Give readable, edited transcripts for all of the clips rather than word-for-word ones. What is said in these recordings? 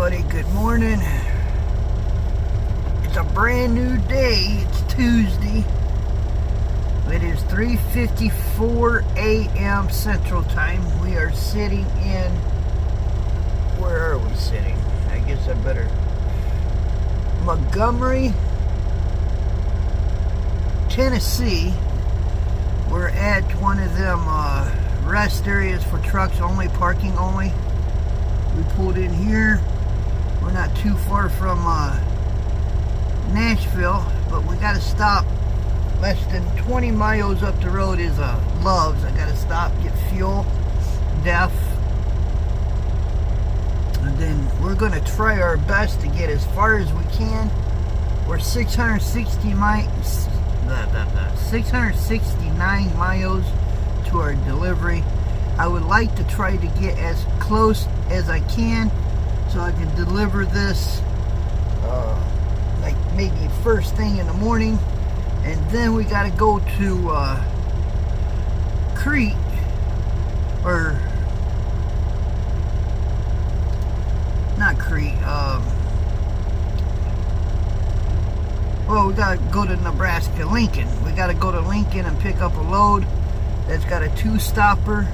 everybody, good morning. It's a brand new day. It's Tuesday. It is 3:54 a.m. Central Time. We are sitting in, where are we sitting? I guess I better, Montgomery, Tennessee. We're at one of them rest areas for trucks only, parking only. We pulled in here. We're not too far from Nashville, but we got to stop. Less than 20 miles up the road is Love's. I got to stop, get fuel, DEF, and then we're going to try our best to get as far as we can. We're 669 miles to our delivery. I would like to try to get as close as I can so I can deliver this like maybe first thing in the morning, and then we got to go to Crete, or not Crete, well, we got to go to Nebraska, Lincoln. We got to go to Lincoln and pick up a load that's got a two-stopper,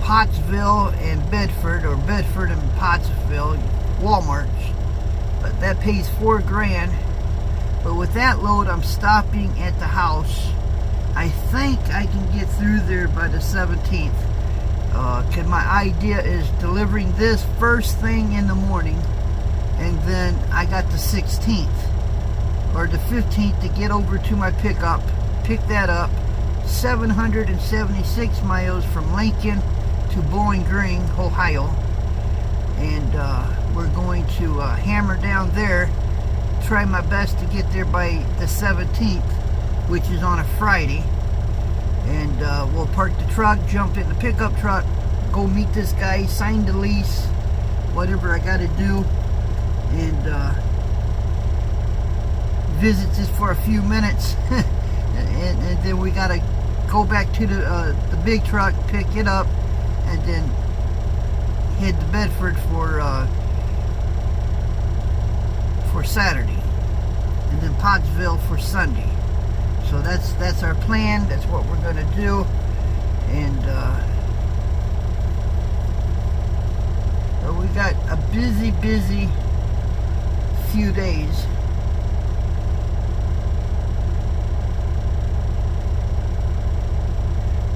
Pottsville and Bedford, or Bedford and Pottsville, Walmart's. But that pays $4,000. But with that load, I'm stopping at the house. I think I can get through there by the 17th. Cause my idea is delivering this first thing in the morning, and then I got the 16th or the 15th to get over to my pickup, pick that up. 776 miles from Lincoln to Bowling Green, Ohio, and we're going to hammer down there, try my best to get there by the 17th, which is on a Friday, and we'll park the truck, jump in the pickup truck, go meet this guy, sign the lease, whatever I got to do, and visit this for a few minutes, and then we got to go back to the big truck, pick it up, and then head to Bedford for Saturday, and then Pottsville for Sunday. So that's our plan. That's what we're gonna do, and we got a busy few days.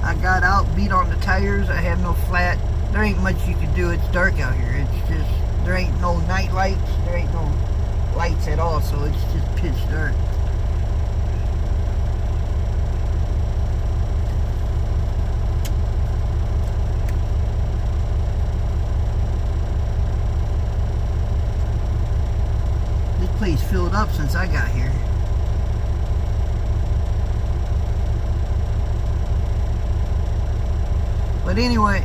I got out, beat on the tires. I have no flat. There ain't much you can do. It's dark out here. It's just, there ain't no night lights. There ain't no lights at all, so it's just pitch dark. This place filled up since I got here. But anyway,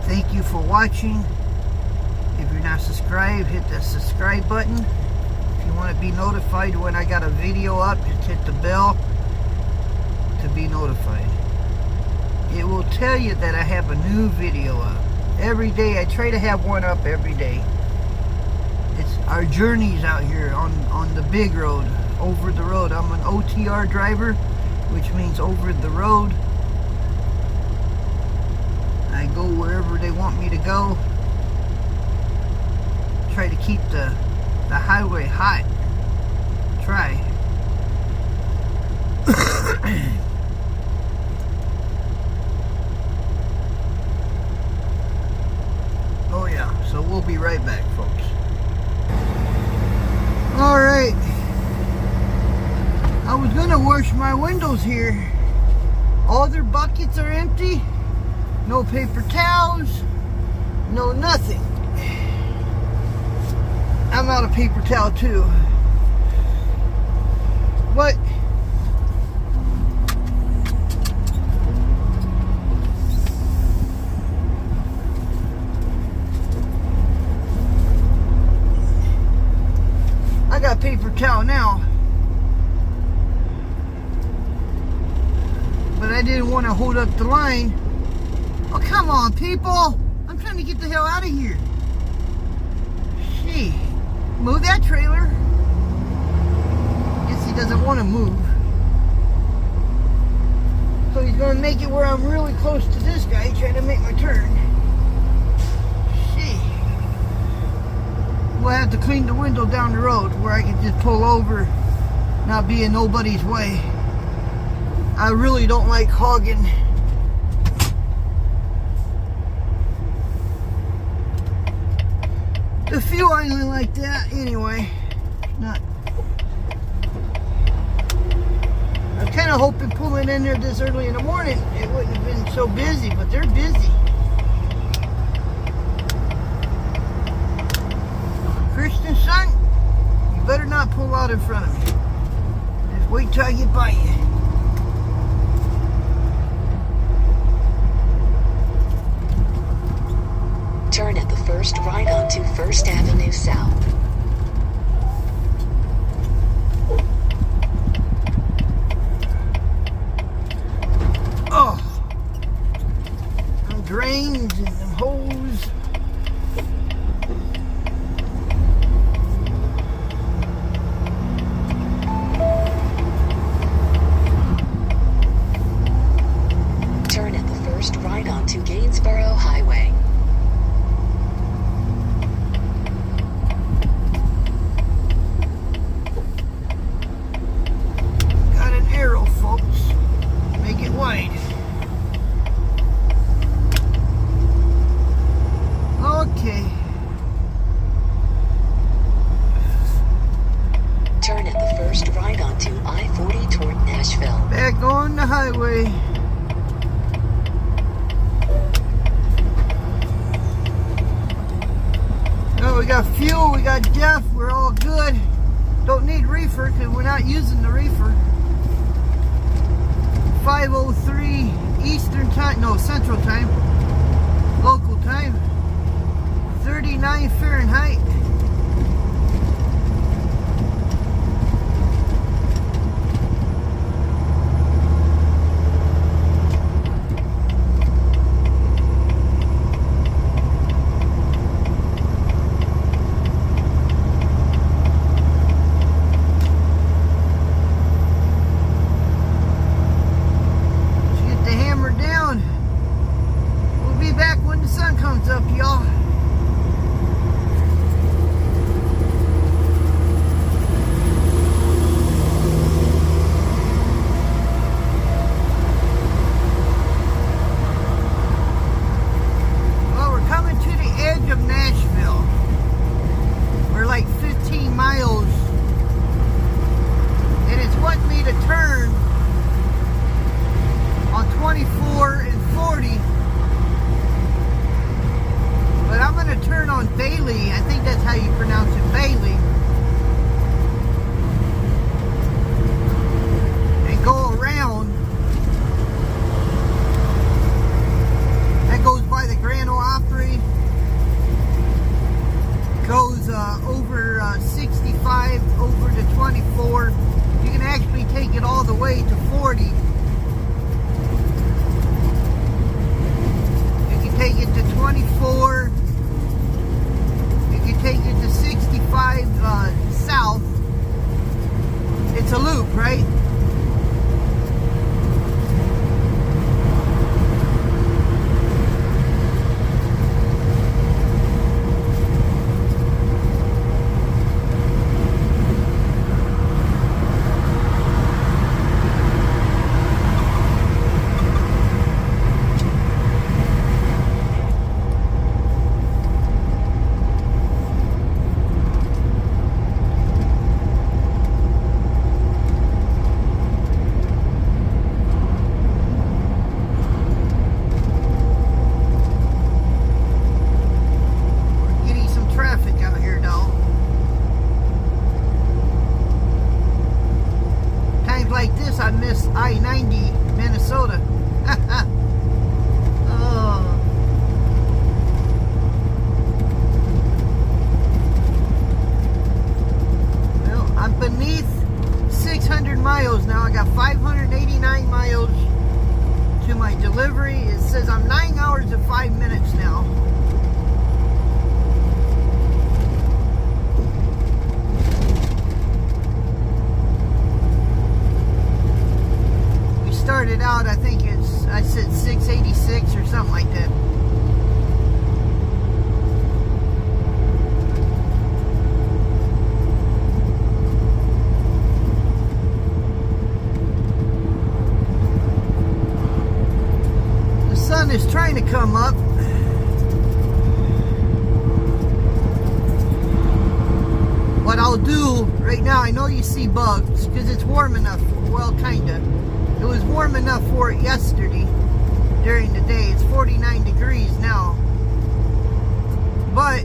thank you for watching. If you're not subscribed, hit that subscribe button. If you want to be notified when I got a video up, just hit the bell to be notified. It will tell you that I have a new video up. Every day, I try to have one up every day. It's our journeys out here on the big road, over the road. I'm an OTR driver, which means over the road. I go wherever they want me to go. Try to keep the highway hot. Try. Oh yeah, so we'll be right back, folks. Alright. I was gonna wash my windows here. All their buckets are empty. No paper towels, no nothing. I'm out of paper towel too. But I got paper towel now. But I didn't want to hold up the line. Oh, come on, people. I'm trying to get the hell out of here. Gee. Move that trailer. Guess he doesn't want to move. So he's going to make it where I'm really close to this guy trying to make my turn. Gee. We'll have to clean the window down the road where I can just pull over, not be in nobody's way. I really don't like hogging. The fuel island like that anyway. Not. I was kind of hoping pulling in there this early in the morning it wouldn't have been so busy, but they're busy. Christian son, you better not pull out in front of me. Just wait till I get by you. Turn at the first right onto 1st Avenue South. Oh, them drains and them holes. Turn at the first right onto Gainsborough Highway. Okay. Turn at the first right onto I-40 toward Nashville. Back on the highway. Oh, we got fuel, we got def, we're all good. Don't need reefer because we're not using the reefer. 5:03 Eastern time, no, Central time, local time, 39 Fahrenheit. Up, y'all. Well, we're coming to the edge of Nashville. We're like 15 miles, and it's wanting me to turn on 24 and 40. But I'm going to turn on Bailey. I think that's how you pronounce it, Bailey. And go around. That goes by the Grand Ole Opry. Goes over 65, over to 24. You can actually take it all the way to 40. You can take it to 24. Take it to 65 south. It's a loop, right? Like this, I miss I-90 Minnesota. Oh. Well, I'm beneath 600 miles now. I got 589 miles to my delivery. It says I'm 9 hours and 5 minutes now. started out, I think I said 686 or something like that. The sun is trying to come up. What I'll do right now, I know you see bugs because it's warm enough. Well, kinda. It was warm enough for it yesterday during the day. It's 49 degrees now. But,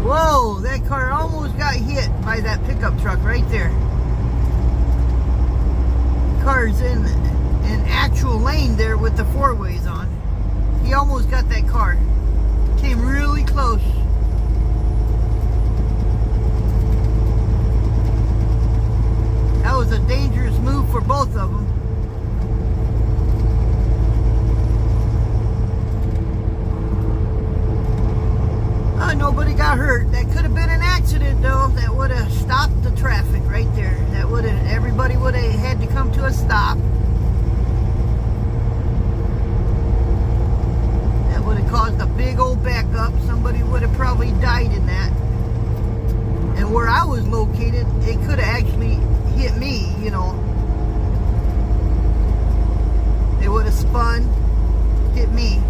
whoa, that car almost got hit by that pickup truck right there. Car's in an actual lane there with the four-ways on. He almost got that car. Came really close. That was a dangerous move for both of them. Nobody got hurt. That could have been an accident though. That would have stopped the traffic right there. That would have, everybody would have had to come to a stop. That would have caused a big old backup. Somebody would have probably died in that. And where I was located, it could have actually hit me, you know. They would have spun, hit me.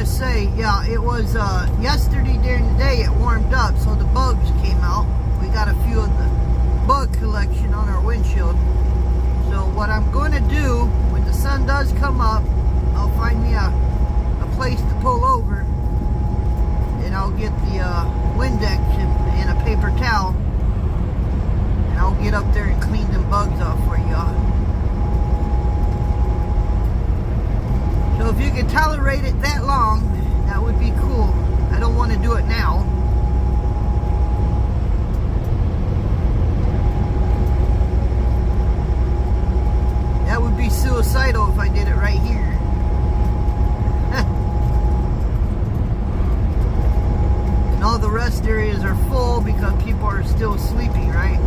Say, yeah, it was yesterday during the day it warmed up, so the bugs came out. We got a few of the bug collection on our windshield. So what I'm going to do when the sun does come up, I'll find me a place to pull over, and I'll get the Windex and a paper towel, and I'll get up there and clean them bugs off for y'all. So if you can tolerate it that long, that would be cool. I don't want to do it now. That would be suicidal if I did it right here. And all the rest areas are full because people are still sleeping, right?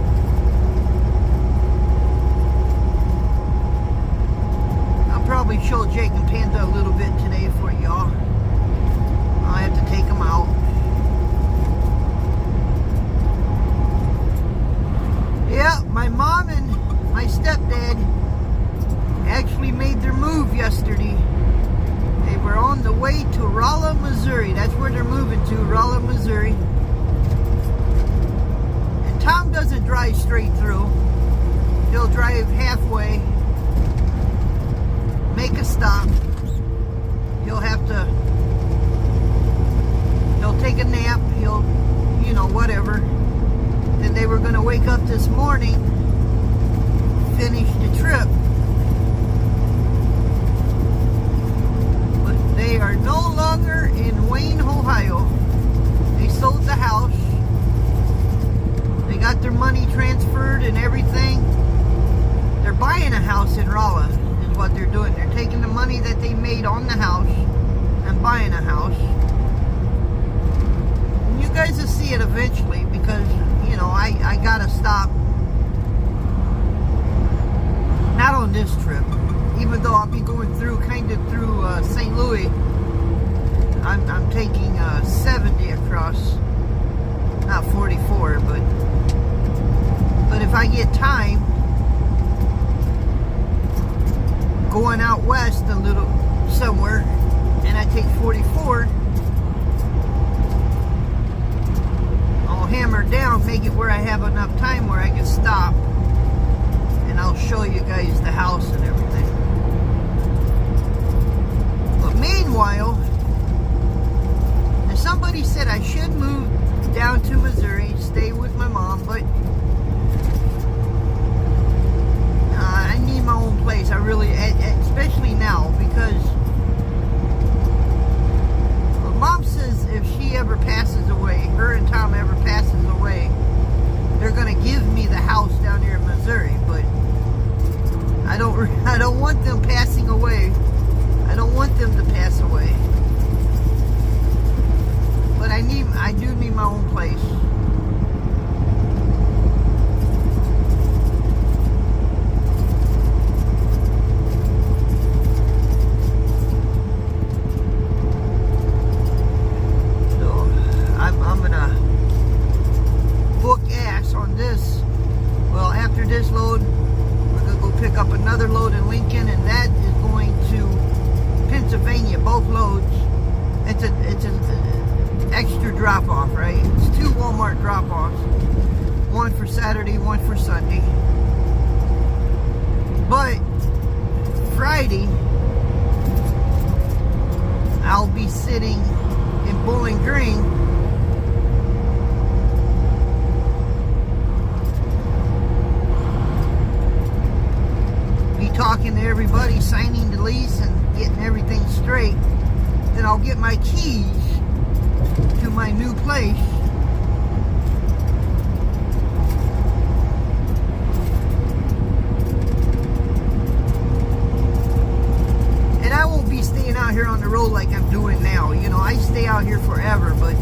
Probably show Jake and Panda a little bit today for y'all. I have to take them out. Yeah, my mom and my stepdad actually made their move yesterday. They were on the way to Rolla, Missouri. That's where they're moving to, Rolla, Missouri. And Tom doesn't drive straight through. He'll drive halfway, make a stop. He'll take a nap. He'll, you know, whatever. Then they were going to wake up this morning, finish the trip. But they are no longer in Wayne, Ohio. They sold the house. They got their money transferred and everything. They're buying a house in Rolla. What they're doing. They're taking the money that they made on the house and buying a house. And you guys will see it eventually because, you know, I gotta stop. Not on this trip. Even though I'll be going through, kind of through St. Louis. I'm taking 70 across. Not 44, but if I get time, going out west a little somewhere, and I take 44, I'll hammer down, make it where I have enough time where I can stop, and I'll show you guys the house and everything. But meanwhile, and somebody said I should move down to Missouri, stay with my mom, but I need my own place. I really, especially now, because Mom says if she ever passes away, her and Tom ever passes away, Missouri, but I don't want them passing away. I don't want them to pass away. But I do need my own place. So I'm gonna book ass on this. Well, after this load, we're gonna go pick up another load in Lincoln, and that is going to Pennsylvania. Both loads. It's an extra drop-off, right? It's 2 Walmart drop-offs. One for Saturday, one for Sunday. But Friday, I'll be sitting in Bowling Green. Be talking to everybody, signing the lease and getting everything straight. Then I'll get my keys to my new place. And I won't be staying out here on the road like I'm doing now. You know, I stay out here forever, but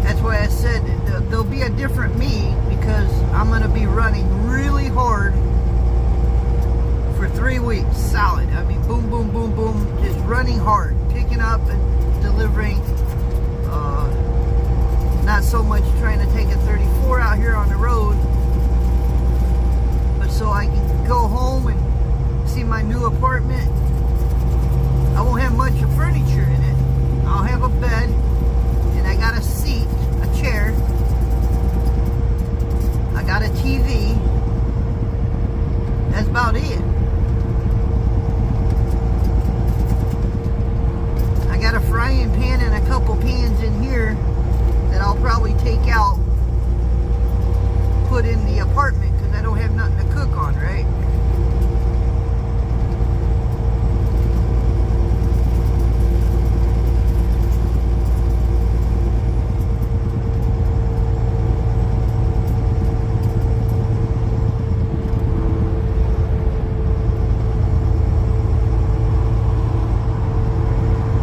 that's why I said there'll be a different me, because I'm going to be running really hard for 3 weeks solid. I mean, boom, boom, boom, boom, just running hard, picking up and delivering. Not so much trying to take a 34 out here on the road, but so I can go home and see my new apartment. I won't have much of furniture in it. I'll have a bed, and I got a seat, a chair. I got a TV. That's about it. I got a frying pan and a couple pans in here that I'll probably take out, put in the apartment, because I don't have nothing to cook on, right?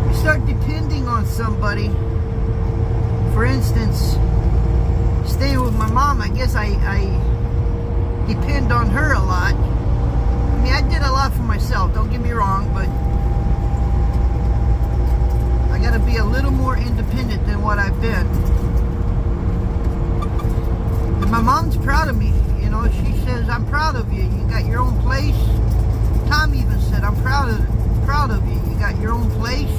You start depending on somebody. For instance, staying with my mom, I guess I depend on her a lot. I mean, I did a lot for myself, don't get me wrong, but I gotta be a little more independent than what I've been. And my mom's proud of me, you know. She says, I'm proud of you. You got your own place. Tom even said, I'm proud of you. You got your own place.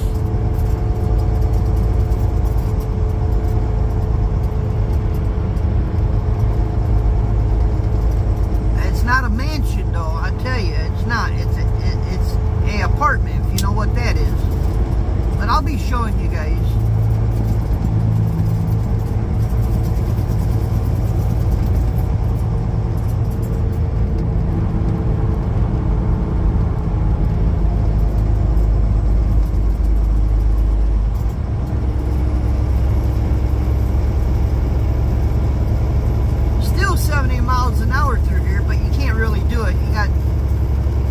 Not a mansion, though. I tell you, it's not. It's a apartment, if you know what that is. But I'll be showing you guys. Still 70 miles an hour through here, but you can't really do it. You got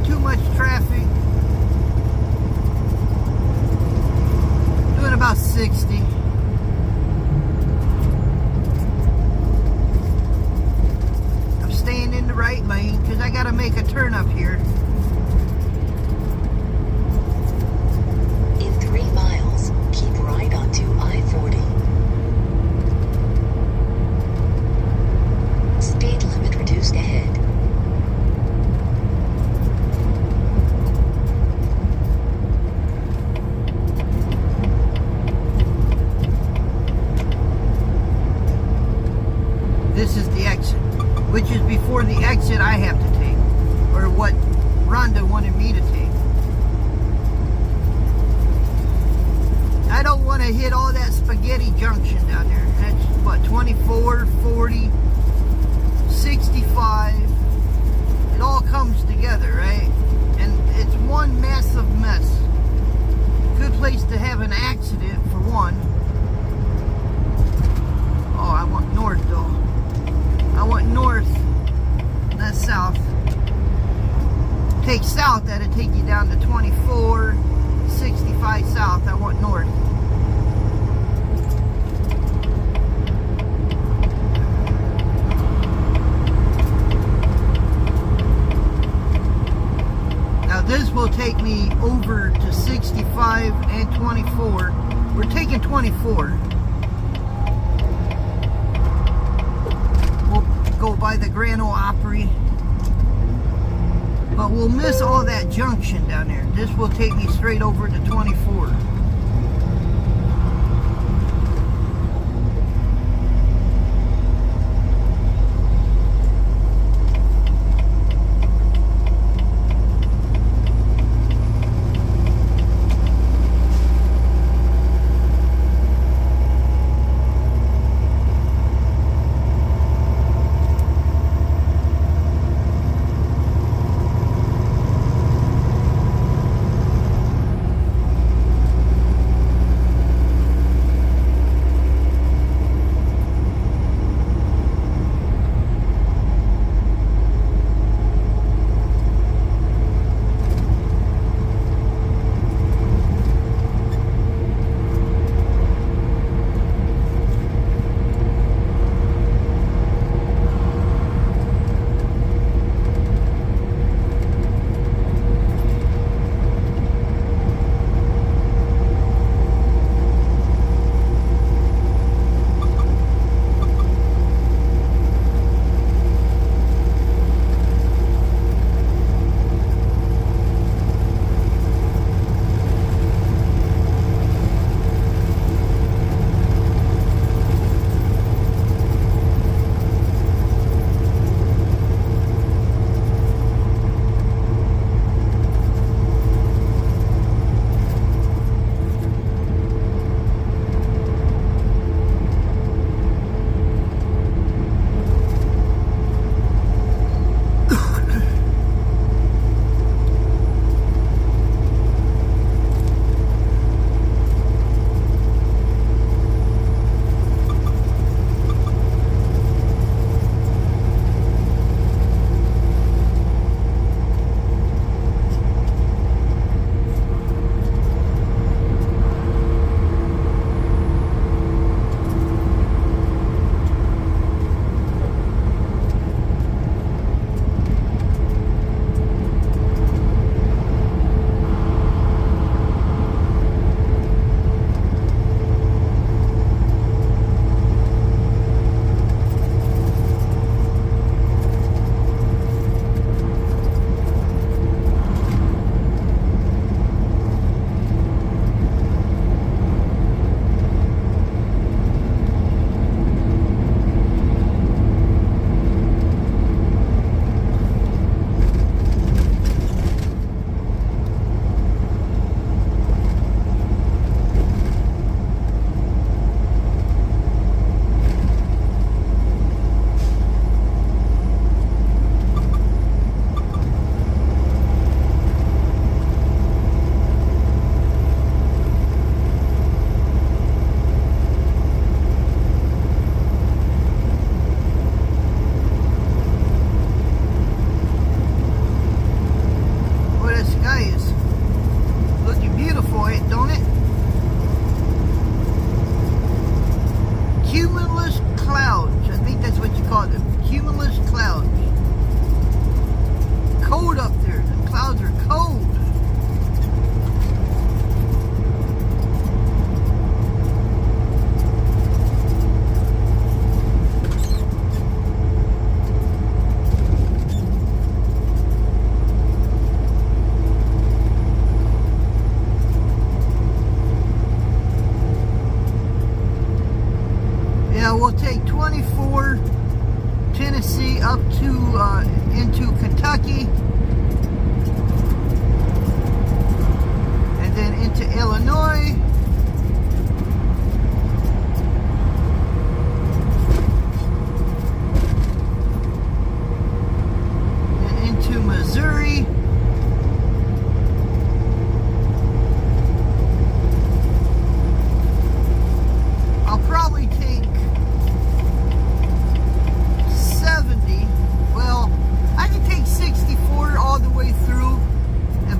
too much traffic. Doing about 60. I'm staying in the right lane because I got to make a turn up here. In 3 miles, keep right onto I-40. Speed limit reduced ahead. This is the exit, which is before the exit I have to take, or what Rhonda wanted me to take. I don't want to hit all that spaghetti junction down there. That's what, 24, 40, 65. It all comes together, right? And it's one massive mess. Good place to have an accident, for one. Oh, I want north, though. I want north. that'll take you down to 24, 65 south. I want north. Now this will take me over to 65 and 24. We're taking 24. We'll go by the Grand Ole Opry. But we'll miss all that junction down there. This will take me straight over to 24. We'll take 24 Tennessee up to into Kentucky, and then into Illinois, and into Missouri, I'll probably take 70. Well, I can take 64 all the way through and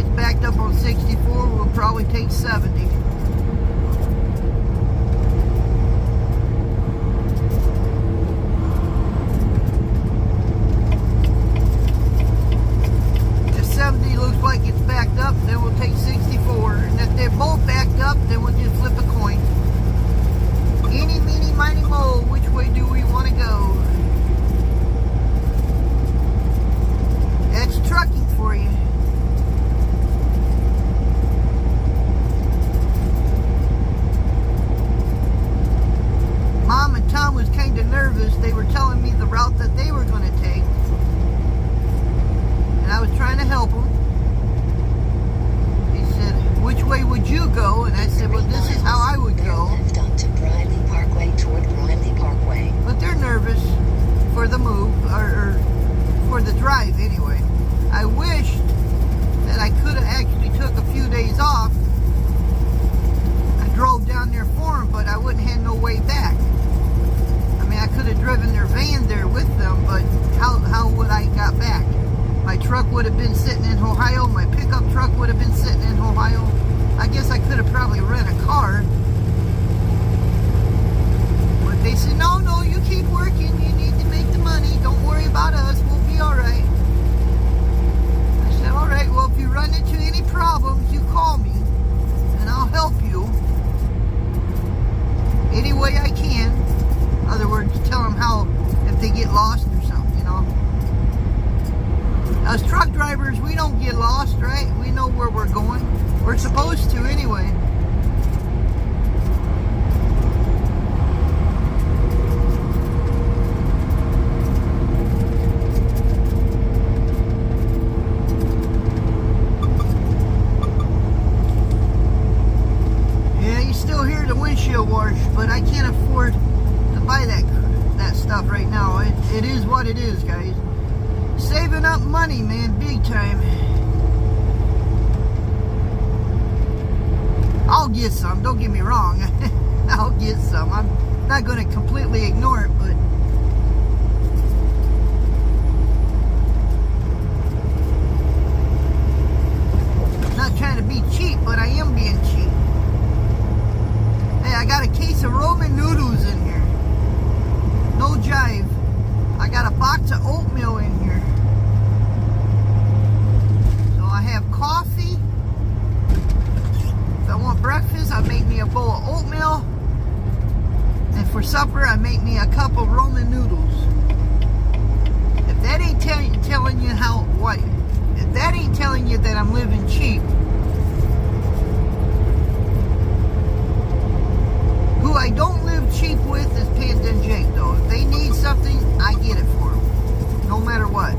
gets backed up on 64, we'll probably take 70. If 70 looks like it's backed up, then we'll take 64. And if they're both backed up, then we'll just flip a coin. Eeny, meeny, miny, moe, which way do we want to go? That's trucking for you. Mom and Tom was kind of nervous. They were telling me the route that they were going to take. And I was trying to help them. He said, which way would you go? And I said, well, this is how I would go. Left onto Briley Parkway toward Briley Parkway. But they're nervous for the move, or for the drive anyway. I wish that I could have actually took a few days off and drove down there for them, but I wouldn't have no way back. I mean, I could have driven their van there with them, but how would I got back? My truck would have been sitting in Ohio. My pickup truck would have been sitting in Ohio. I guess I could have probably rented a car. But they said, no, you keep working. You need to make the money. Don't worry about us. We'll be all right. I said, all right, well, if you run into any problems, you call me, and I'll help you any way I can. In other words, tell them how, if they get lost or something, you know. As truck drivers, we don't get lost, right? We know where we're going. We're supposed to anyway. Yeah, you still hear the windshield wash, but I can't afford to buy that stuff right now. It is what it is, guys. Saving up money, man, big time. I'll get some, don't get me wrong. I'll get some. I'm not going to completely ignore it, but I'm not trying to be cheap, but I am being cheap. Hey, I got a case of Roman noodles in here. No jive. I got a box of oatmeal in here. So I have coffee. If I want breakfast, I make me a bowl of oatmeal. And for supper, I make me a cup of Roman noodles. If that ain't telling you if that ain't telling you that I'm living cheap, who I don't live cheap with is Panda and Jake, though. If they need something, I get it for them, no matter what.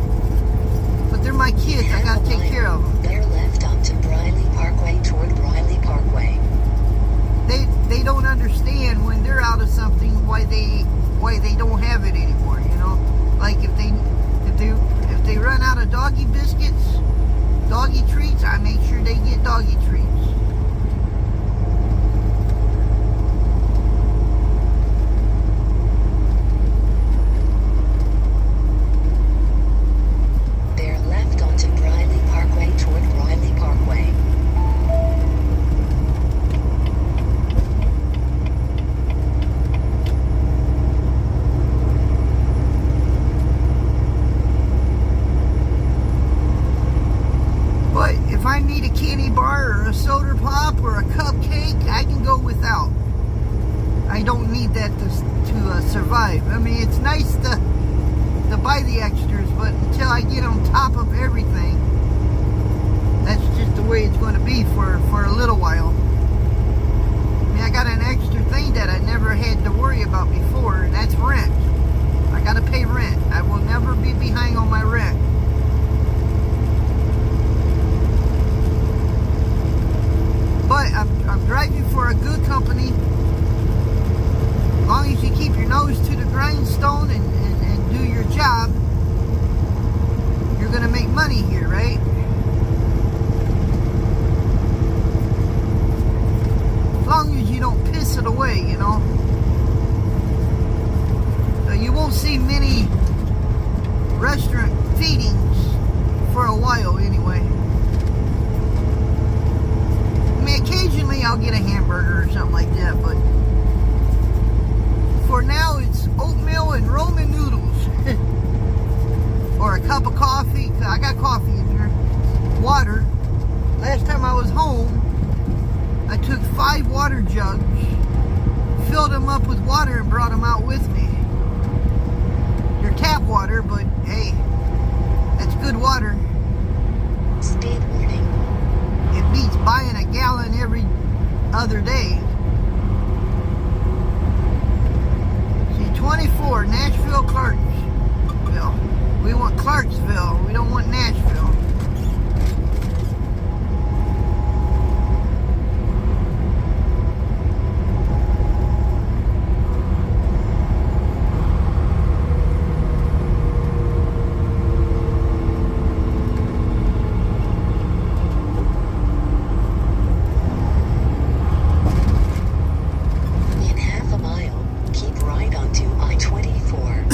But they're my kids. I gotta take care of them. Bear left onto Briley Parkway toward Briley Parkway. They don't understand when they're out of something why they don't have it anymore. You know, like if they run out of doggy biscuits, doggy treats, I make sure they get doggy treats. If I need a candy bar or a soda pop or a cupcake, I can go without. I don't need that to survive. I mean, it's nice to buy the extras, but until I get on top of everything, that's just the way it's going to be for a little while. I mean, I got an extra thing that I never had to worry about before, and that's rent. I got to pay rent. I will never be behind on my rent. But I'm driving for a good company. As long as you keep your nose to the grindstone and do your job, you're going to make money here, right? As long as you don't piss it away, you know. So you won't see many restaurant feedings for a while anyway. I'll get a hamburger or something like that. But for now, it's oatmeal and Roman noodles. Or a cup of coffee. I got coffee in here. Water. Last time I was home, I took 5 water jugs, filled them up with water, and brought them out with me. They're tap water, but hey, that's good water. Speed warning. It beats buying a gallon every other day. See, 24, Nashville, Clarksville. We want Clarksville. We don't want Nashville. In half a mile, keep right onto I-24.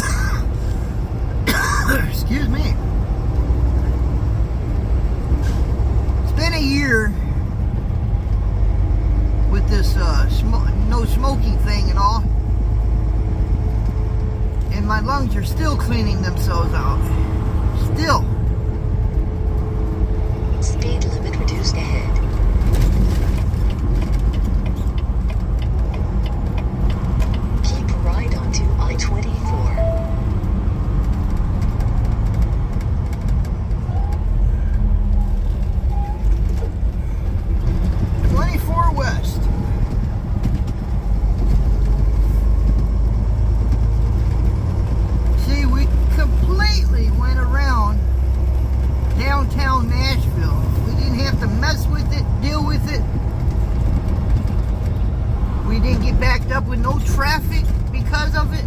Excuse me. It's been a year with this no smoking thing and all, and my lungs are still cleaning themselves out. Still. Speed limit reduced ahead. Keep right onto I-24. 24 west. See, we completely went around downtown Nashville. We didn't have to mess with it, deal with it. We didn't get backed up with no traffic because of it.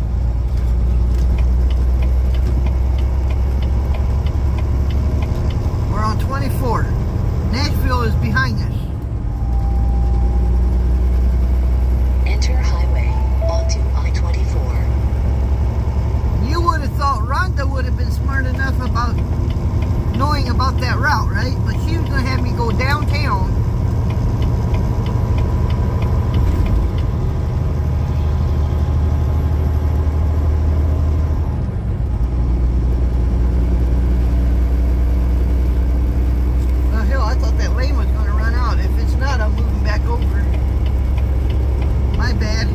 We're on 24. Nashville is behind us. Enter highway onto I-24. You would have thought Rhonda would have been smart enough about knowing about that route, right? But she was going to have me go downtown. Oh, hell, I thought that lane was going to run out. If it's not, I'm moving back over. My bad.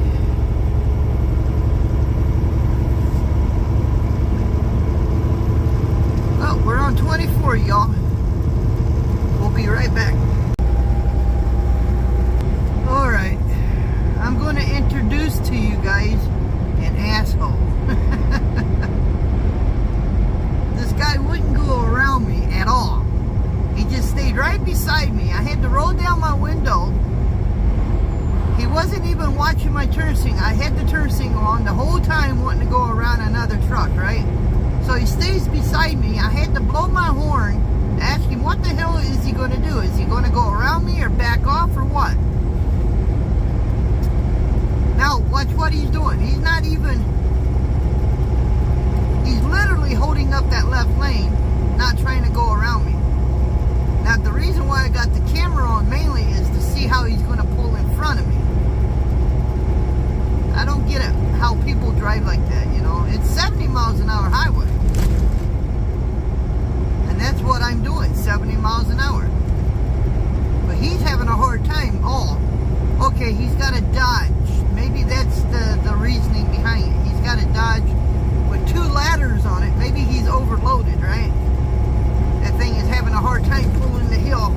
Oh, we're on 24, y'all. We'll be right back. Alright. I'm going to introduce to you guys an asshole. This guy wouldn't go around me at all. He just stayed right beside me. I had to roll down my window. He wasn't even watching my turn signal. I had the turn signal on the whole time, wanting to go around another truck, right? So he stays beside me. I had to blow my horn to ask him what the hell is he going to do. Is he going to go around me or back off or what? Now, watch what he's doing. He's not even... He's literally holding up that left lane, not trying to go around me. Now, the reason why I got the camera on mainly is to see how he's going to pull in front of me. I don't get it, how people drive like that, you know. It's 70 miles an hour highway. And that's what I'm doing, 70 miles an hour. But he's having a hard time. Oh, okay, he's got to dodge. Maybe that's the reasoning behind it. He's got to dodge with 2 ladders on it. Maybe he's overloaded, right? That thing is having a hard time pulling the hill.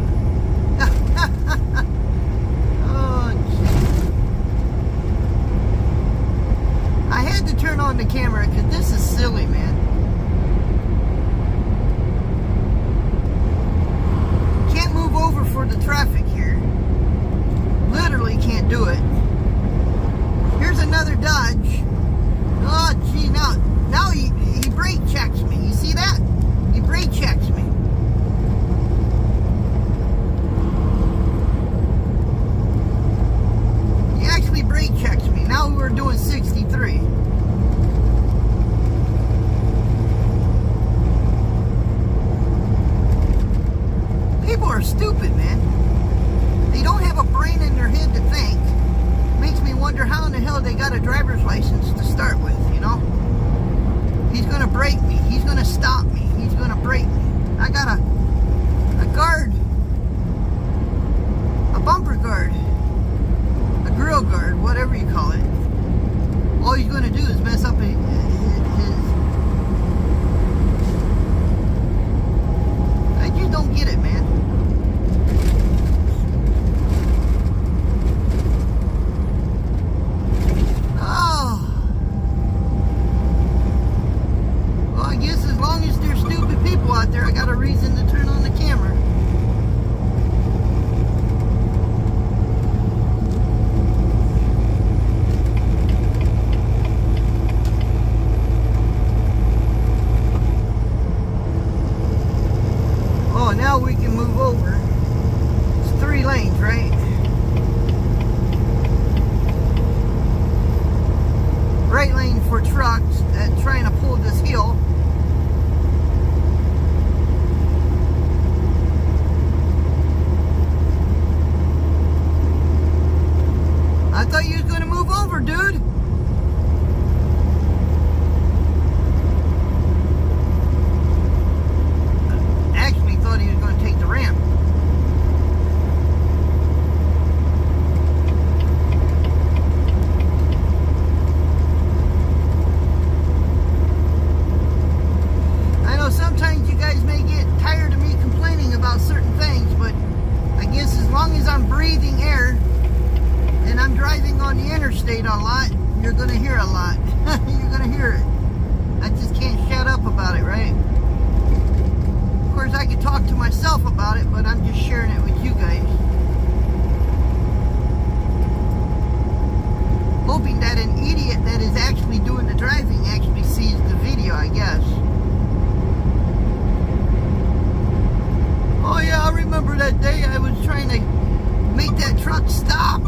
Oh, geez. I had to turn on the camera because this is silly, man. Can't move over for the traffic here. Literally can't do it. Here's another Dodge. Oh, gee, now he brake checks me. You see that? He brake checks me. He actually brake checks me. Now we're doing 63. People are stupid, man. They don't have have a brain in their head to think. Makes me wonder how in the hell they got a driver's license to start with, you know? He's gonna break me. He's gonna stop me. He's gonna break me. I got a guard, a bumper guard, a grill guard, whatever you call it. All he's gonna do is mess up his I just don't get it, man. Out there, I got a reason to turn on the camera. Oh, now we can move over. It's 3 lanes, right? Right lane for trucks trying to pull this hill. I thought you was going to move over, dude. Actually thought he was going to take the ramp. I know sometimes you guys may get tired of me complaining about certain things, but I guess as long as I'm breathing air and I'm driving on the interstate a lot, you're going to hear a lot. You're going to hear it. I just can't shut up about it, right? Of course, I could talk to myself about it, but I'm just sharing it with you guys. Hoping that an idiot that is actually doing the driving actually sees the video, I guess. Oh yeah, I remember that day I was trying to make that truck stop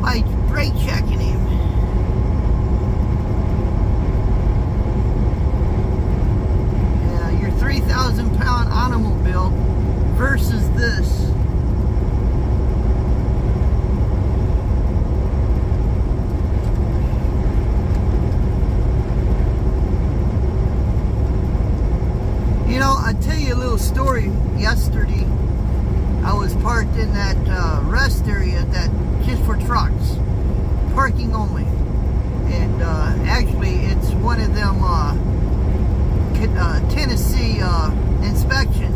by brake checking him. Yeah, your 3,000-pound automobile versus this. You know, I'll tell you a little story. Yesterday, I was parked in that rest area that just for trucks, parking only, and actually it's one of them Tennessee inspection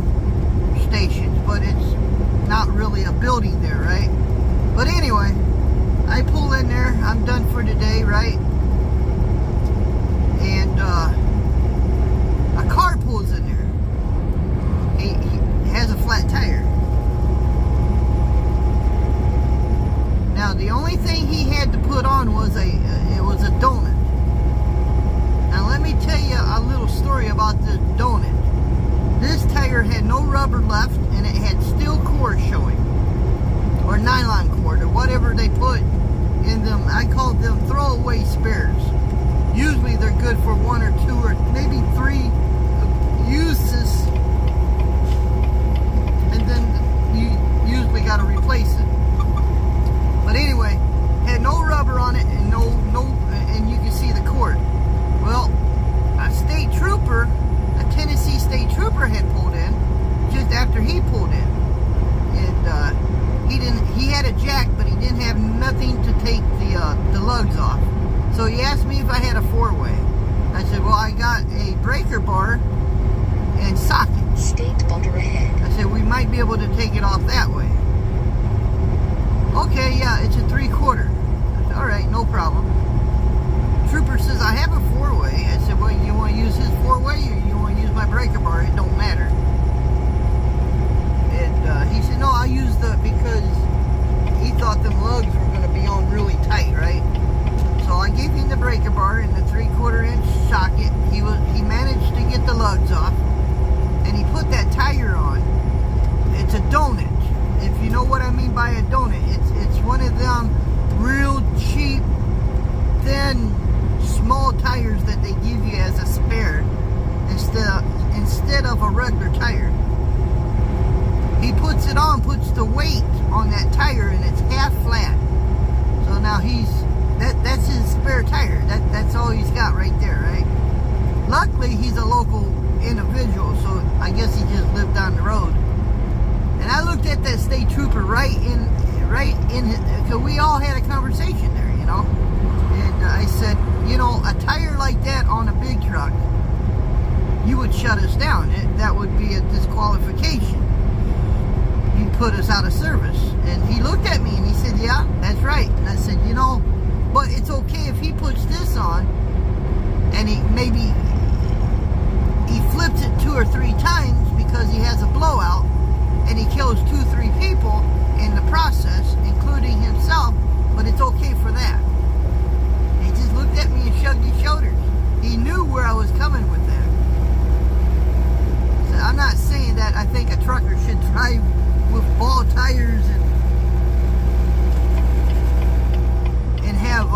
stations, but it's not really a building there, right? But anyway, I pull in there, I'm done for today, right? And a car pulls in there. He has a flat tire. Now the only thing he had to put on was a donut. Now let me tell you a little story about the donut. This tire had no rubber left and it had steel core showing, or nylon cord, or whatever they put in them. I called them throwaway spares. Usually they're good for 1 or 2 or maybe 3 uses, and then you usually got to replace it. But anyway, had no rubber on it and and you can see the cord. Well, a state trooper, a Tennessee state trooper had pulled in just after he pulled in, and he had a jack, but he didn't have nothing to take the lugs off. So he asked me if I had a 4-way. I said, well, I got a breaker bar and socket. State bumper ahead. I said, we might be able to take it off that way. Okay, yeah, it's a 3/4. All right, no problem. Trooper says, I have a 4-way. I said, well, you want to use his 4-way or you want to use my breaker bar? It don't matter. And he said, no, I'll use because he thought them lugs were going to be on really tight, right? So I gave him the breaker bar and the 3/4-inch socket. He managed to get the lugs off, and he put that tire on. It's a donut. If you right in his, because we all had a conversation there, you know. And I said, you know, a tire like that on a big truck, you would shut us down. That would be a disqualification. You'd put us out of service. And he looked at me and he said, yeah, that's right. And I said, you know, but it's okay if he puts this on and he flips it 2 or 3 times because he has a blowout and he kills 2-3 people in the process, including himself, but it's okay for that. And he just looked at me and shrugged his shoulders. He knew where I was coming with that. So I'm not saying that I think a trucker should drive with ball tires and have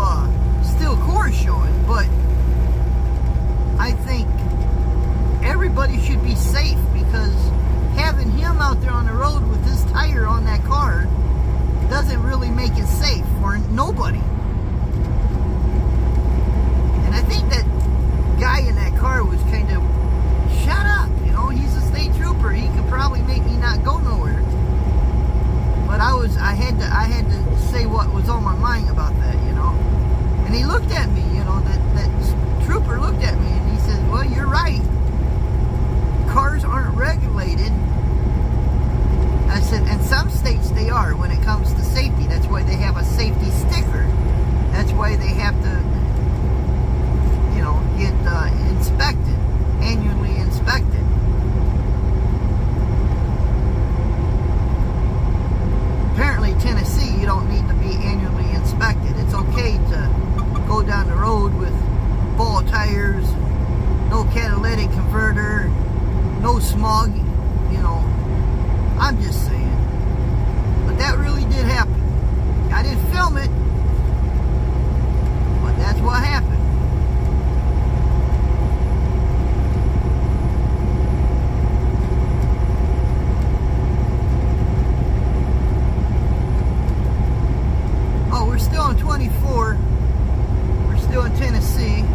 steel cores showing, but I think everybody should be safe, because having him out there on the road with this tire on that car doesn't really make it safe for nobody. And I think that guy in that car was kind of, shut up, you know, he's a state trooper, he could probably make me not go nowhere. But I had to say what was on my mind about that, you know. And he looked at me, you know, that trooper looked at me and he said, well, you're right. Cars aren't regulated. I said, in some states they are when it comes to safety. That's why they have a safety sticker. That's why they have to, you know, get inspected, annually inspected. Apparently Tennessee, you don't need to be annually inspected. It's okay to go down the road with ball tires, no catalytic converter, no smog, you know. I'm just saying. But that really did happen. I didn't film it, but that's what happened. Oh, we're still on 24. We're still in Tennessee.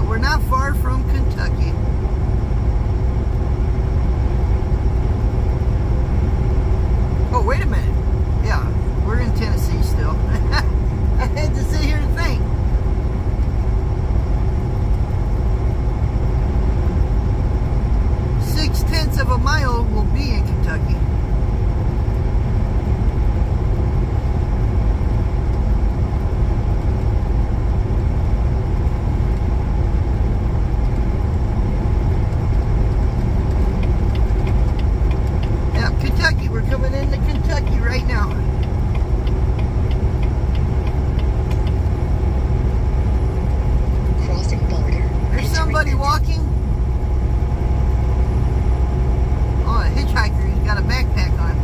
We're not far from Kentucky. Oh, wait a minute. Yeah, we're in Tennessee still. I had to sit here and think. Six-tenths of a mile will be in Kentucky. We're coming into Kentucky right now. Crossing border. There's somebody walking. Oh, a hitchhiker. He's got a backpack on.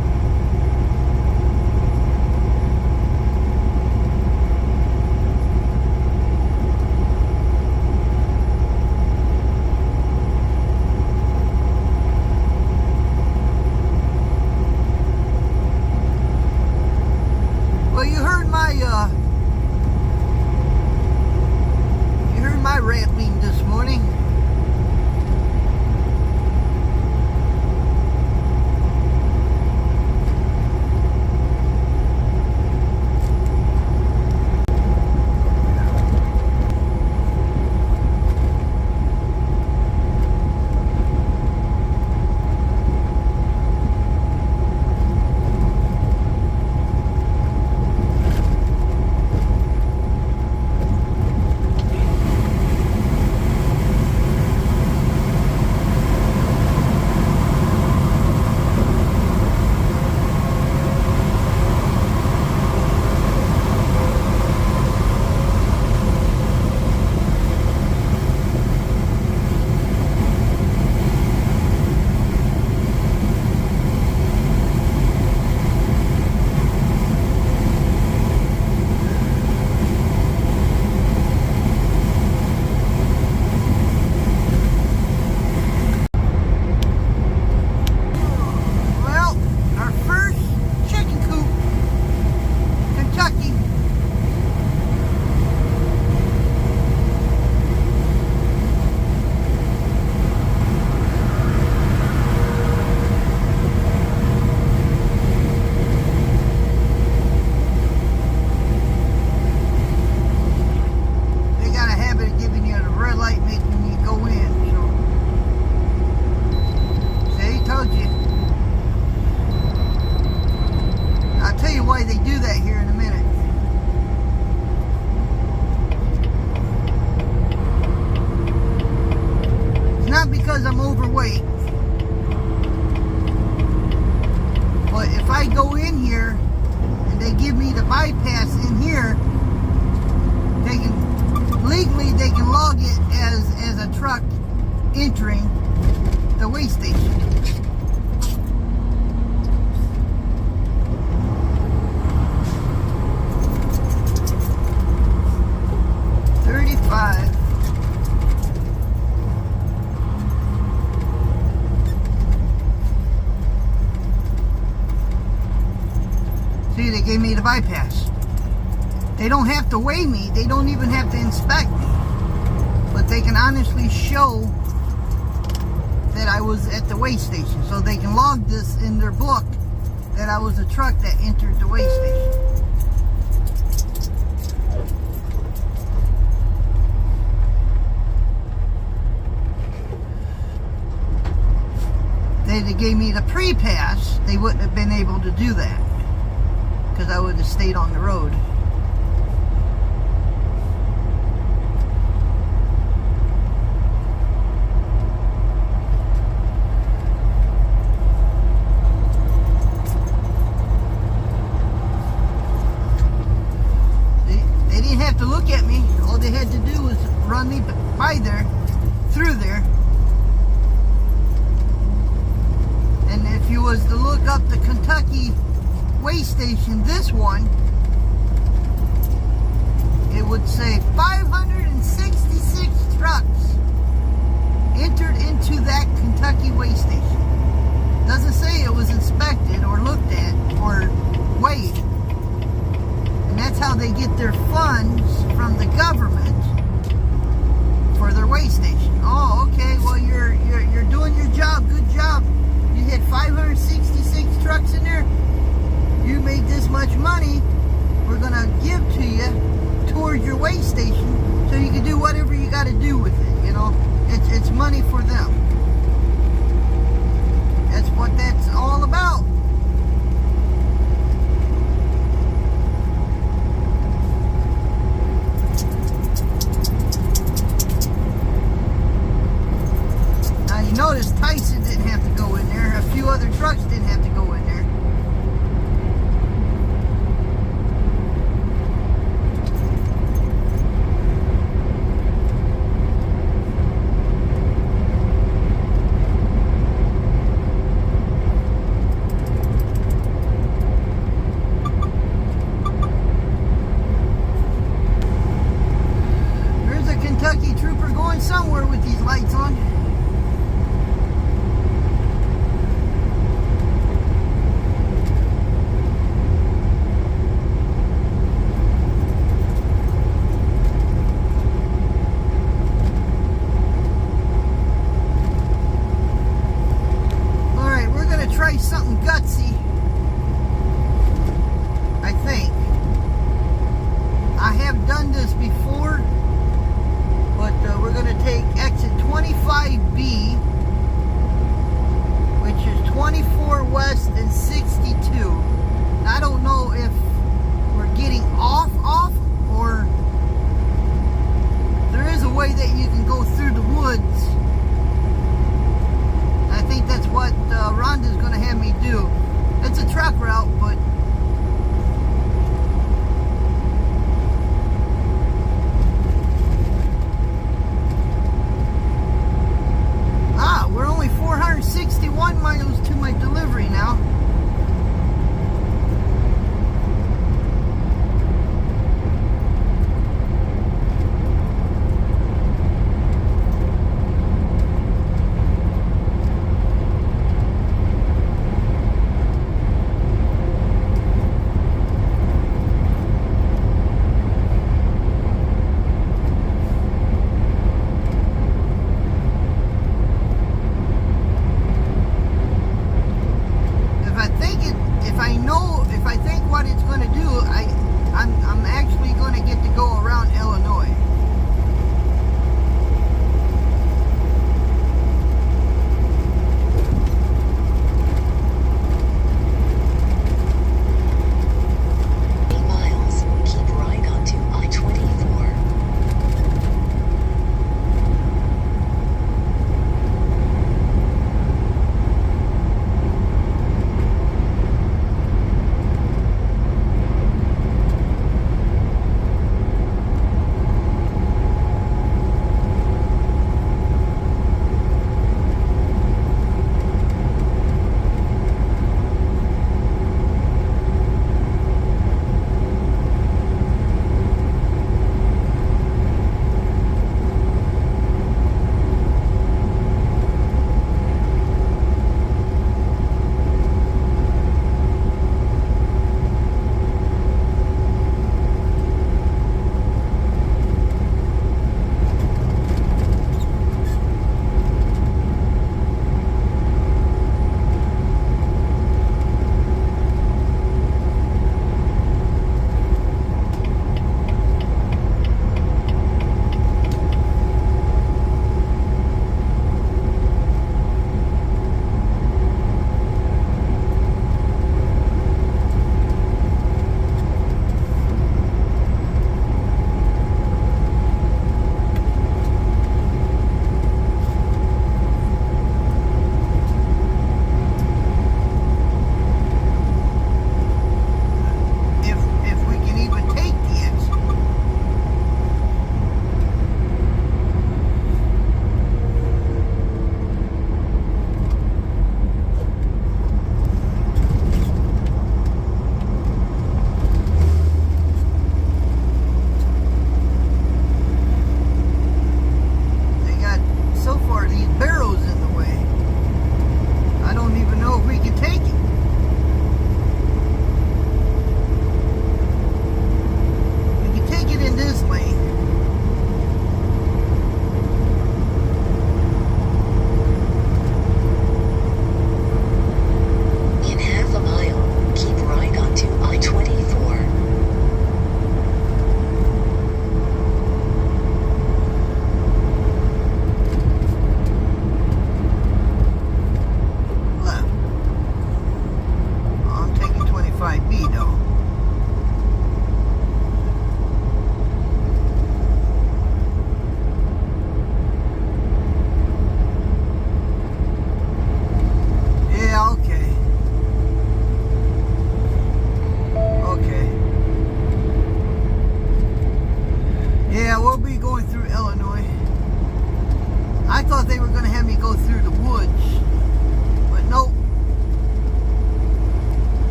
they gave me the bypass. They don't have to weigh me. They don't even have to inspect me. But they can honestly show that I was at the weigh station. So they can log this in their book that I was a truck that entered the weigh station. They gave me the pre-pass, they wouldn't have been able to do that because I would have stayed on the road. They didn't have to look at me. All they had to do was run me by there, through there. And if you was to look up the Kentucky weigh station, this one, it would say 566 trucks entered into that Kentucky weigh station. Doesn't say it was inspected or looked at or weighed. And that's how they get their funds from the government for their weigh station. Oh, okay, well you're doing your job, good job. You had 566 trucks in there. You made this much money. We're going to give to you towards your weigh station so you can do whatever you got to do with it. You know, it's money for them. That's what that's all about. Now you notice Tyson didn't have to go in there. A few other trucks didn't have to go in there. There's a Kentucky trooper going somewhere with these lights on. Try something gutsy, I think. I have done this before, but we're going to take exit 25B, which is 24 west and 62. I don't know if we're getting off, or there is a way that you can go through the woods. I think that's what Rhonda's going to have me do. It's a truck route, but we're only 461 miles to my delivery now.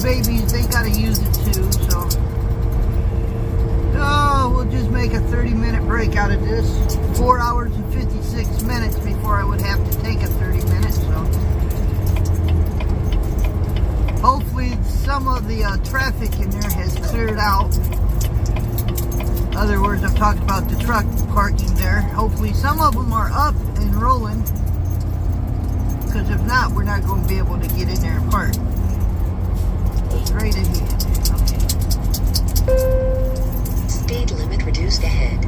babies, they gotta use it too, so. Oh, we'll just make a 30-minute break out of this. 4 hours and 56 minutes before I would have to take a 30 minutes, so. Hopefully some of the traffic in there has cleared out. In other words, I'm talking about the truck parking there. Hopefully some of them are up and rolling. Because if not, we're not going to be able to get in there and park. Straight ahead. Okay. Speed limit reduced ahead.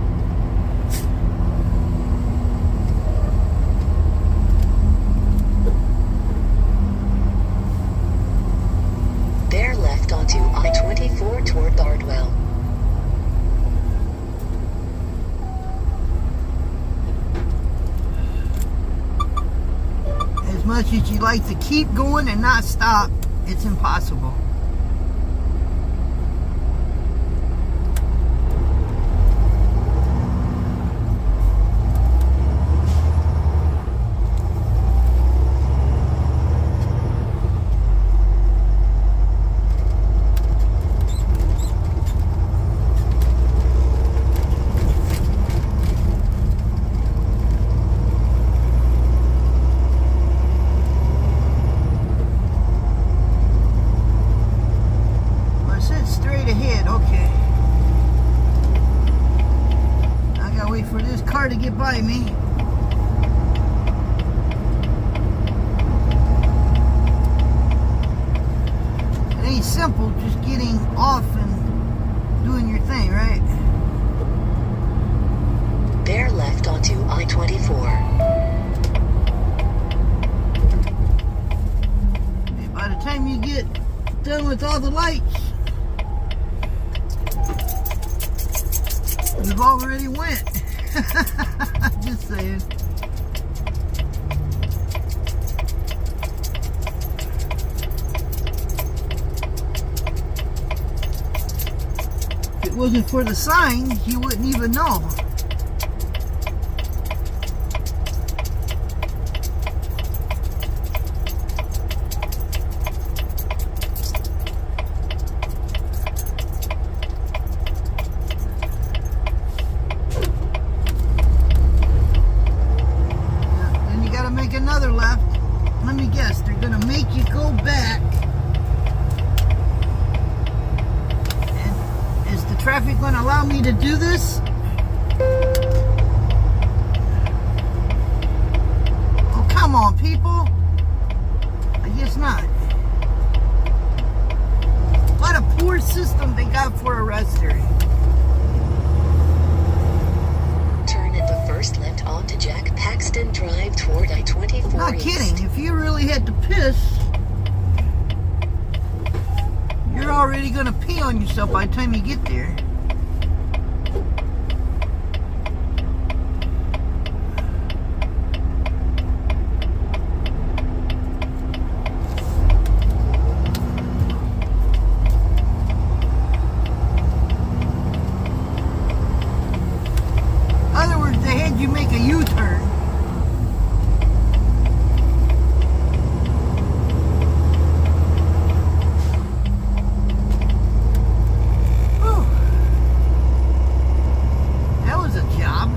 Bear left onto I-24 toward Bardwell. As much as you like to keep going and not stop, it's impossible. To get by me. It ain't simple just getting off and doing your thing, right? Bear left onto I-24. By the time you get done with all the lights, you've already went. Just saying. If it wasn't for the sign, you wouldn't even know. Another left. Let me guess, they're gonna make you go back. And is the traffic gonna allow me to do this? Oh, come on, people. I guess not. What a poor system they got for a rest area. First left onto Jack Paxton Drive toward I-24 Not East. kidding. If you really had to piss, you're already going to pee on yourself by the time you get there. You make a U-turn. Whew. That was a job.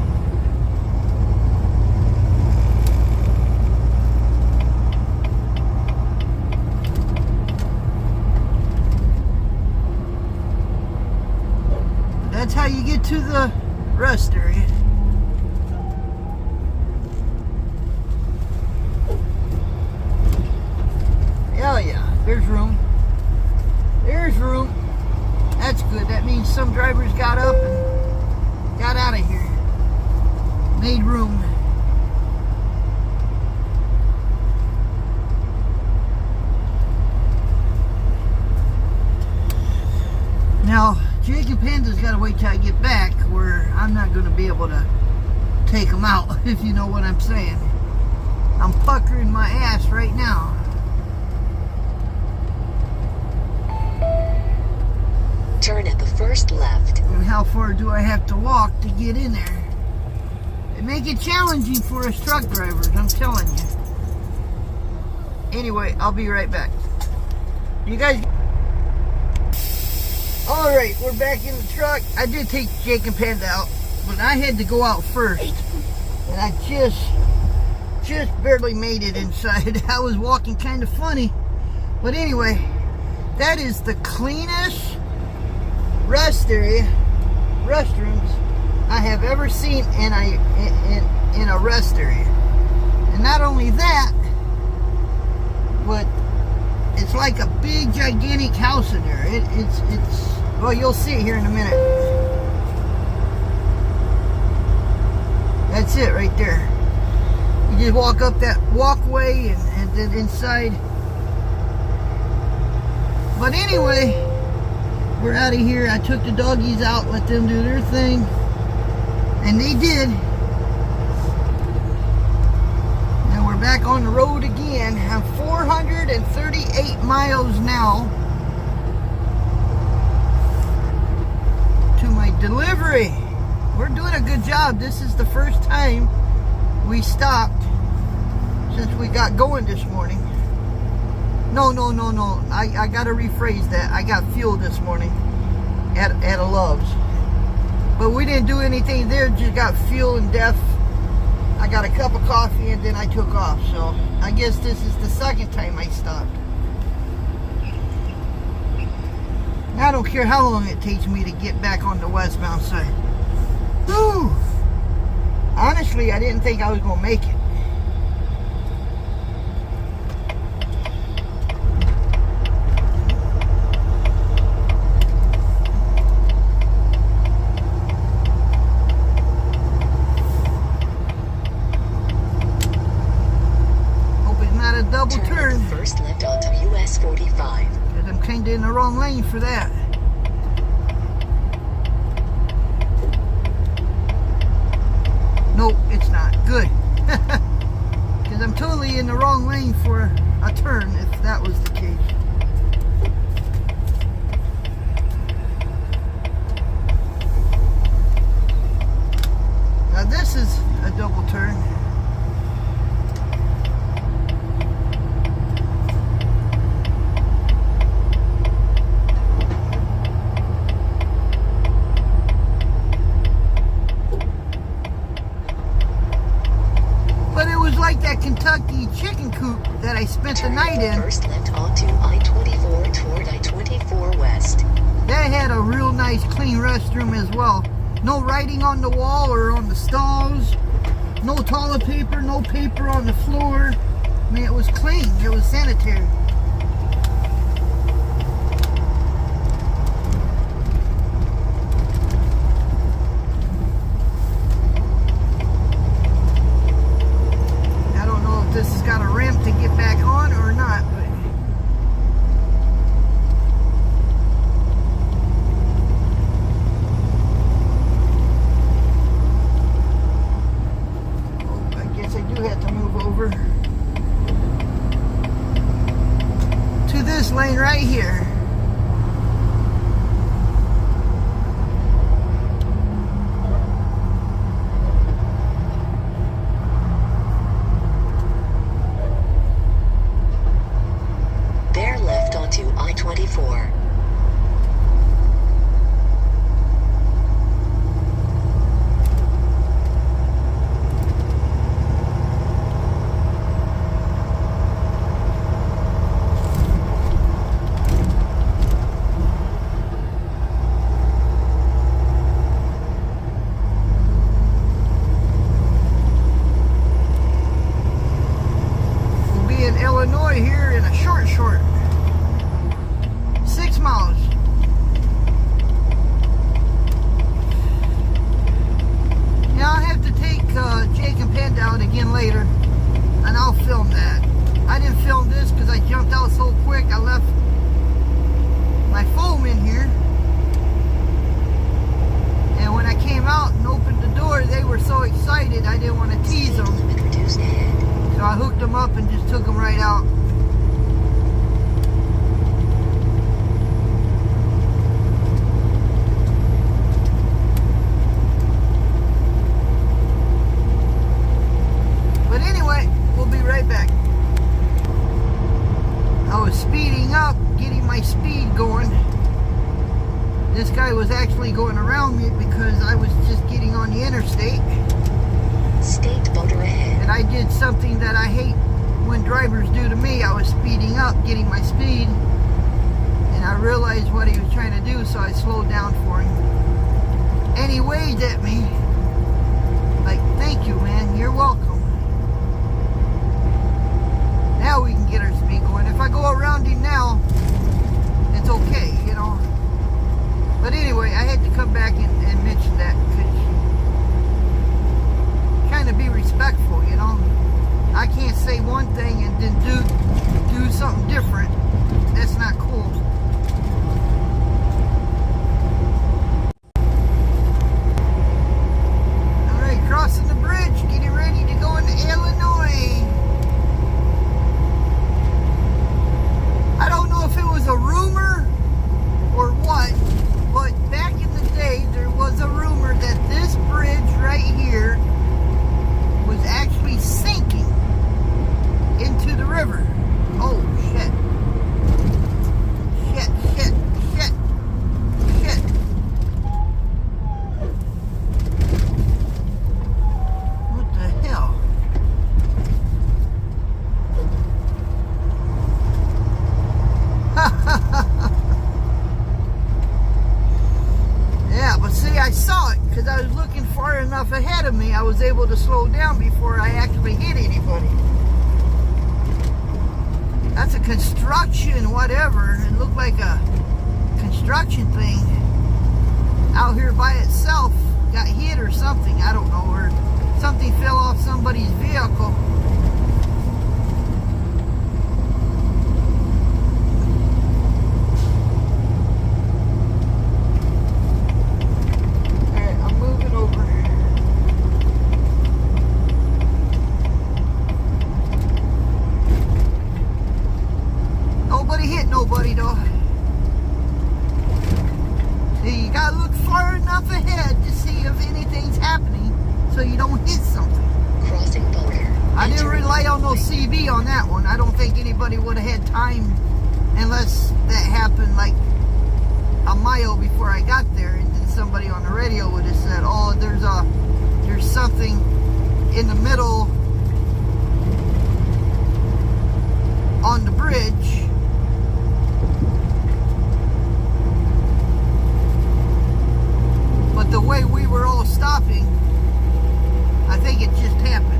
That's how you get to the rest area. Hell yeah, there's room. There's room. That's good. That means some drivers got up and got out of here. Made room. Now, Jake and Panda's got to wait till I get back, where I'm not going to be able to take them out, if you know what I'm saying. I'm puckering my ass right now. Turn at the first left. And how far do I have to walk to get in there? They make it challenging for us truck drivers, I'm telling you. Anyway, I'll be right back. You guys... Alright, we're back in the truck. I did take Jake and Panda out, but I had to go out first. And I just barely made it inside. I was walking kind of funny. But anyway, that is the cleanest restrooms I have ever seen in a rest area. And not only that, but it's like a big gigantic house in there. It's well, you'll see it here in a minute. That's it right there. You just walk up that walkway and then inside. But anyway, we're out of here. I took the doggies out, let them do their thing, and they did. And we're back on the road again. I'm 438 miles now to my delivery. We're doing a good job. This is the first time we stopped since we got going this morning. No. I got to rephrase that. I got fuel this morning at a Love's. But we didn't do anything there. Just got fuel and def. I got a cup of coffee and then I took off. So I guess this is the second time I stopped. I don't care how long it takes me to get back on the westbound side. Whew. Honestly, I didn't think I was going to make it. Hope it's not a double turn. First left onto US 45. Because I'm kind of in the wrong lane for that. Nope, it's not. Good. Because I'm totally in the wrong lane for a turn if that was the case. Now this is a double turn. Like that Kentucky chicken coop that I spent the night in. First left onto I-24 toward I-24 West. That had a real nice clean restroom as well. No writing on the wall or on the stalls. No toilet paper, no paper on the floor. I mean, it was clean. It was sanitary. This has got a ramp to get back on or not, but oh, I guess I do have to move over to this lane right here. To I-24. We'll be in Illinois here in a short 6 miles. Now I'll have to take Jake and Panda out again later, and I'll film that. I didn't film this because I jumped out so quick. I left my phone in here, and when I came out and opened the door, they were so excited I didn't want to tease them. So I hooked them up and just took them right out. speeding up, getting my speed going. This guy was actually going around me because I was just getting on the interstate. State border ahead. And I did something that I hate when drivers do to me. I was speeding up, getting my speed, and I realized what he was trying to do, so I slowed down for him. And he waved at me like, thank you, man, you're welcome. Now we can get our speed going. If I go around him now, it's okay, you know. But anyway, I had to come back and mention that because kind of be respectful, you know. I can't say one thing and then do something different. That's not cool. Alright, crossing the bridge, getting ready to go into Illinois. I don't know if it was a rumor or what, but back in the day there was a rumor that this bridge right here was actually sinking into the river. Oh shit. Shit. What the hell? Yeah, but see, I saw it because I was looking far enough ahead of me. I was able to slow down before I actually hit anybody. That's a construction whatever. It looked like a construction thing out here by itself. Got hit or something, I don't know, or something fell off somebody's vehicle. Alright, I'm moving over. Nobody hit nobody though. See, you gotta look far enough ahead to see if anything's happening so you don't hit something. Crossing border. I didn't rely on no CB on that one. I don't think anybody would have had time unless that happened like a mile before I got there, and then somebody on the radio would have said, oh, there's something in the middle on the bridge. But the way we were all stopping, I think it just happened.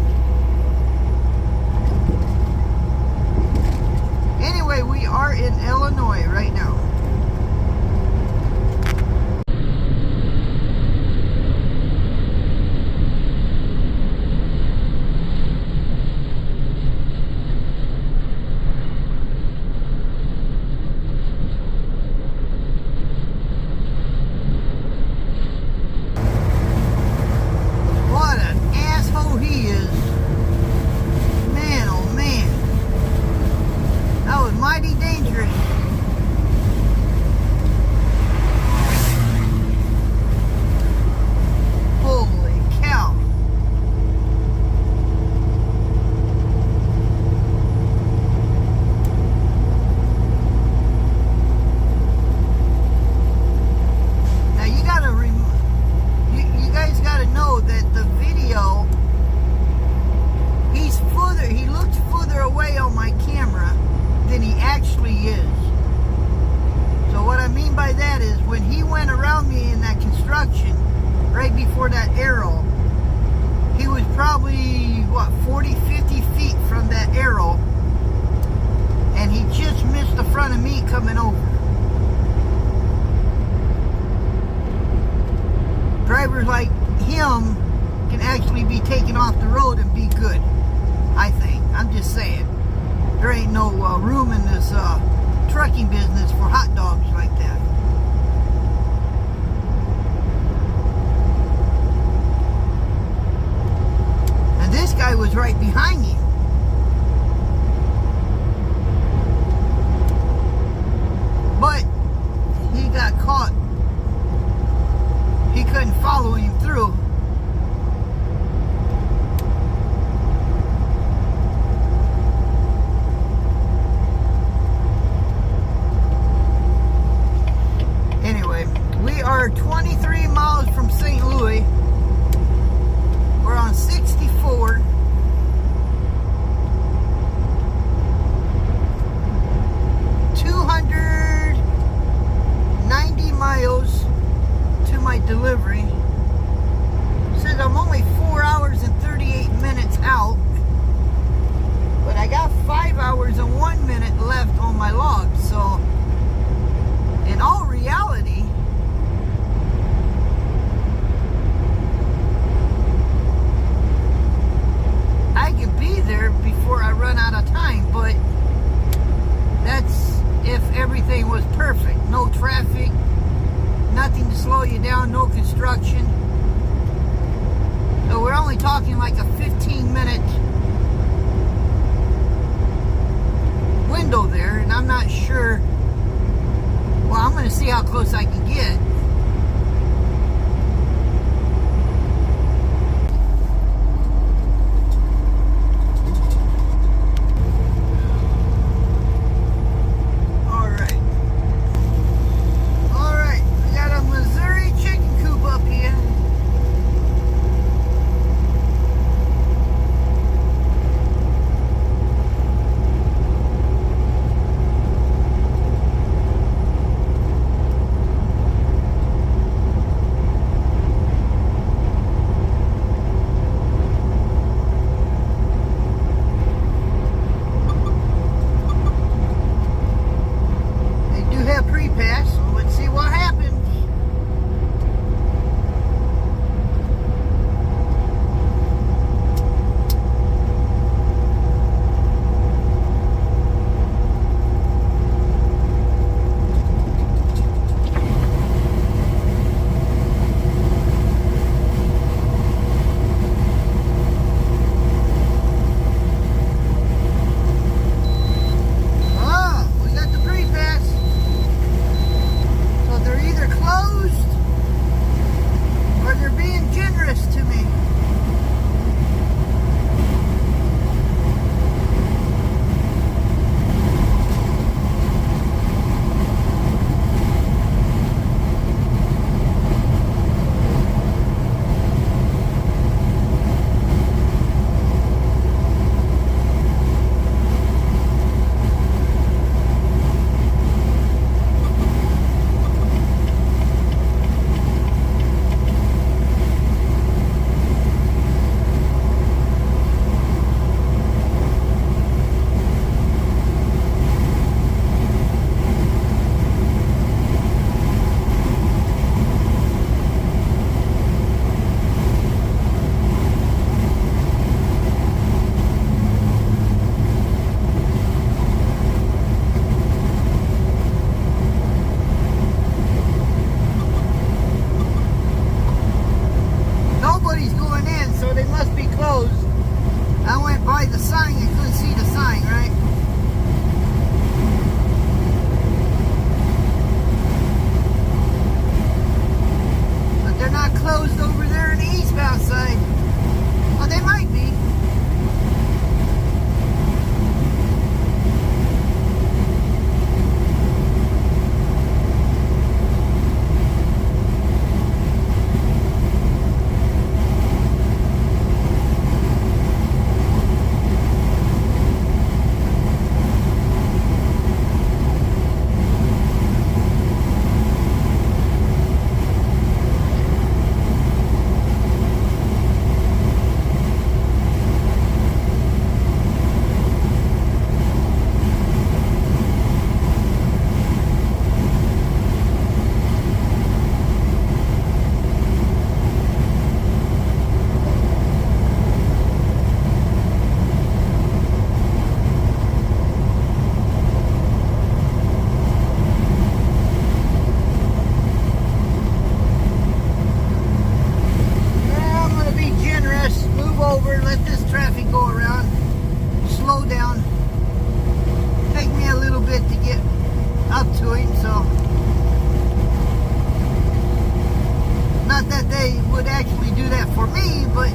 Anyway, we are in Illinois right now. What an asshole he is. Man, oh man. That was mighty dangerous. Holy cow. Now you gotta you guys gotta know that the video, he looks further away on my camera than he actually is. So what I mean by that is when he went around me in that construction right before that arrow, he was probably what, 40, 50 feet from that arrow, and he just missed the front of me coming over. Drivers like him can actually be taken off the road and be good, I think. I'm just saying. There ain't no room in this trucking business for hot dogs like that. And this guy was right behind him. But he got caught. He couldn't follow him through. Anyway, we We're 23 miles from St. Louis. We're on 64. Miles to my delivery. Says I'm only 4 hours and 38 minutes out, but I got 5 hours and 1 minute left on my log. So in all reality, I could be there before I run out of time, but that's if everything was perfect. No traffic, nothing to slow you down, no construction. So we're only talking like a 15-minute window there, and I'm not sure. Well, I'm going to see how close I can get. would actually do that for me, but